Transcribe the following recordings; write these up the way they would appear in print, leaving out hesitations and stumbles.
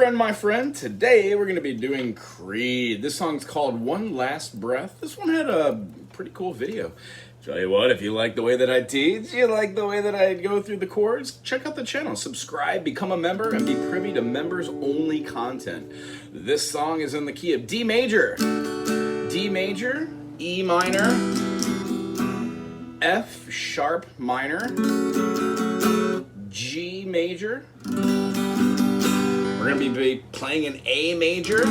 My friend, today we're going to be doing Creed. This song's called One Last Breath. This one had a pretty cool video. Tell you what, if you like the way that I teach, you like the way that I go through the chords, check out the channel, subscribe, become a member, and be privy to members-only content. This song is in the key of D major, E minor, F sharp minor, G major. We're going to be playing an A major.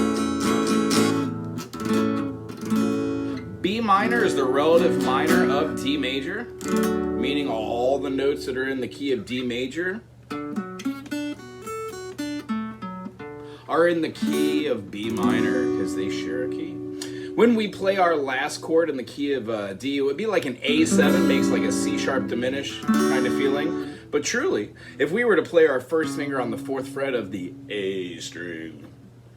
B minor is the relative minor of D major, meaning all the notes that are in the key of D major are in the key of B minor because they share a key. When we play our last chord in the key of D, it would be like an A7, makes like a C sharp diminished kind of feeling. But truly, if we were to play our first finger on the 4th fret of the A string,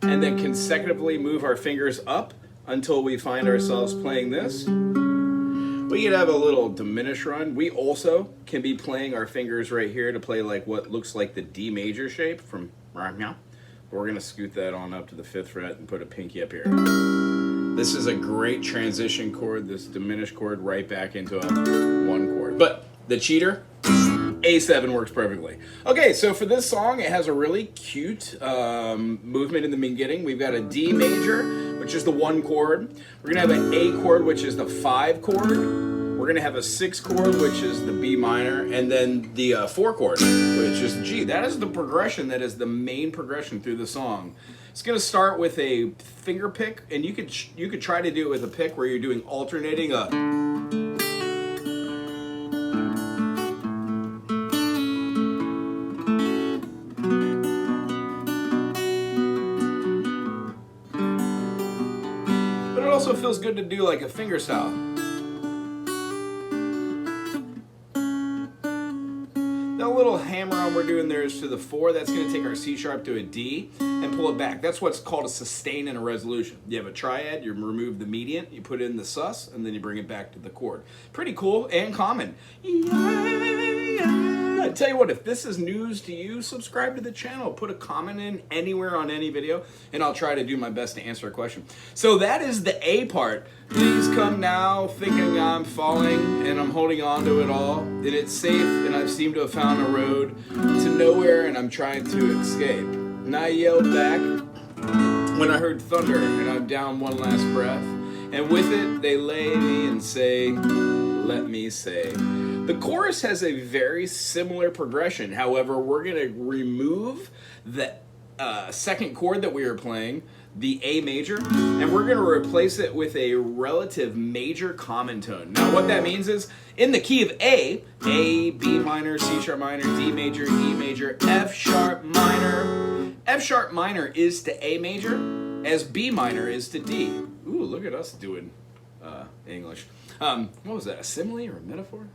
and then consecutively move our fingers up until we find ourselves playing this, we could have a little diminished run. We also can be playing our fingers right here to play like what looks like the D major shape from right now. But we're gonna scoot that on up to the 5th fret and put a pinky up here. This is a great transition chord, this diminished chord right back into a 1 chord. But the cheater, A7 works perfectly. Okay, so for this song, it has a really cute movement in the beginning. We've got a D major, which is the 1 chord. We're gonna have an A chord, which is the 5 chord. We're gonna have a 6 chord, which is the B minor, and then the 4 chord, which is G. That is the progression, that is the main progression through the song. It's gonna start with a finger pick, and you could try to do it with a pick where you're doing alternating a. But it also feels good to do like a finger style. That little hammer on we're doing there is to the 4. That's going to take our C sharp to a D and pull it back. That's what's called a sustain and a resolution. You have a triad, you remove the median, you put in the sus, and then you bring it back to the chord. Pretty cool and common. I tell you what, if this is news to you, subscribe to the channel. Put a comment in anywhere on any video, and I'll try to do my best to answer a question. So that is the A part. Please come now, thinking I'm falling, and I'm holding on to it all, and it's safe, and I've seemed to have found a road to nowhere, and I'm trying to escape. And I yelled back when I heard thunder, and I'm down one last breath, and with it, they lay me and say, let me say. The chorus has a very similar progression. However, we're going to remove the 2nd chord that we were playing, the A major, and we're going to replace it with a relative major common tone. Now, what that means is, in the key of A, B minor, C sharp minor, D major, E major, F sharp minor. F sharp minor is to A major, as B minor is to D. Ooh, look at us doing English. What was that, a simile or a metaphor?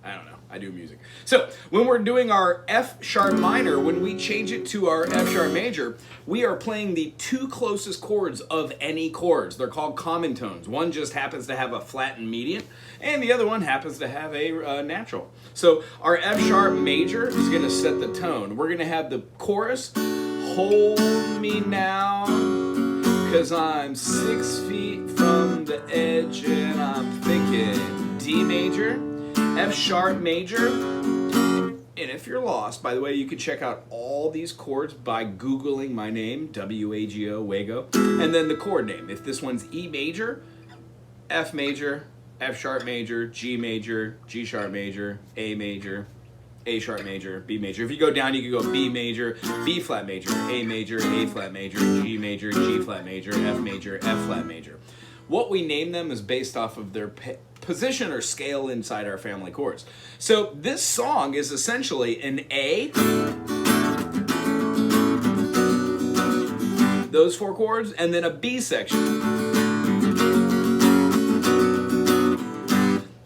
I don't know. I do music. So when we're doing our F sharp minor, when we change it to our F sharp major, we are playing the 2 closest chords of any chords. They're called common tones. One just happens to have a flat and median, and the other one happens to have a natural. So our F sharp major is going to set the tone. We're going to have the chorus, hold me now, 'cause I'm 6 feet from the edge and I'm thinking D major, F sharp major, and if you're lost, by the way, you can check out all these chords by Googling my name, W-A-G-O, Wago, and then the chord name. If this one's E major, F major, F sharp major, G major, G sharp major, A major, A sharp major, B major. If you go down, you can go B major, B flat major, A major, A flat major, G major, G flat major, F flat major. What we name them is based off of their position or scale inside our family chords. So this song is essentially an A, those 4 chords, and then a B section.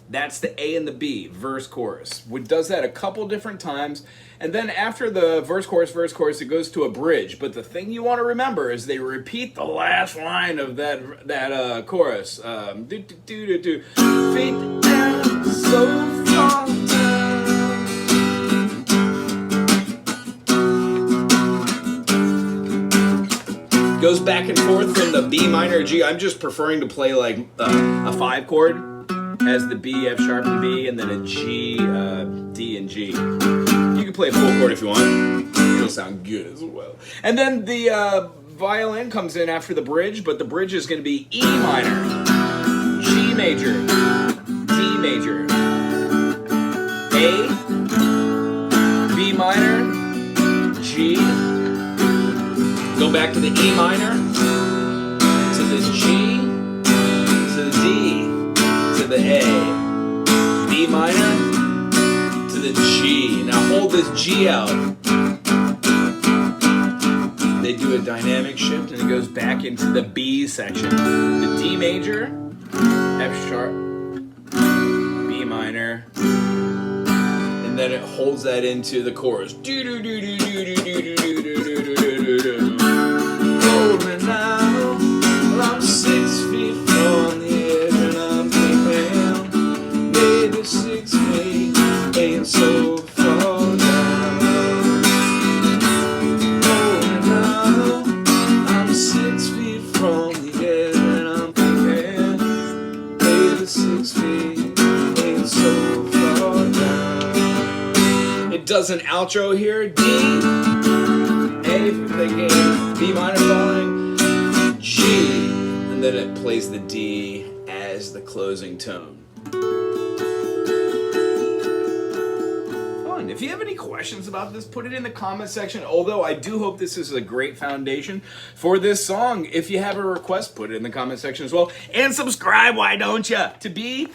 That's the A and the B, verse, chorus. It does that a couple different times, and then after the verse, chorus, it goes to a bridge. But the thing you want to remember is they repeat the last line of that chorus. Feet down, so far down. Goes back and forth from the B minor G. I'm just preferring to play like a 5 chord as the B, F sharp and B, and then a G, D and G. You can play a full chord if you want. It'll sound good as well. And then the violin comes in after the bridge, but the bridge is going to be E minor, G major, D major, A, B minor, G, go back to the E minor, to the G, to the D, to the A, B minor, to the G. Now hold this G out. They do a dynamic shift and it goes back into the B section. The D major, F sharp, B minor, and then it holds that into the chorus. Hold me now, well, I'm 6 feet from the edge and I'm thinking maybe 6 feet ain't so far down. Hold me now, I'm 6 feet from the edge and I'm thinking maybe 6 feet ain't so far down. It does an outro here, D, A for thinking, B minor falling, G, and then it plays the D as the closing tone. Fun. If you have any questions about this, put it in the comment section. Although I do hope this is a great foundation for this song. If you have a request, put it in the comment section as well. And subscribe, why don't you? To be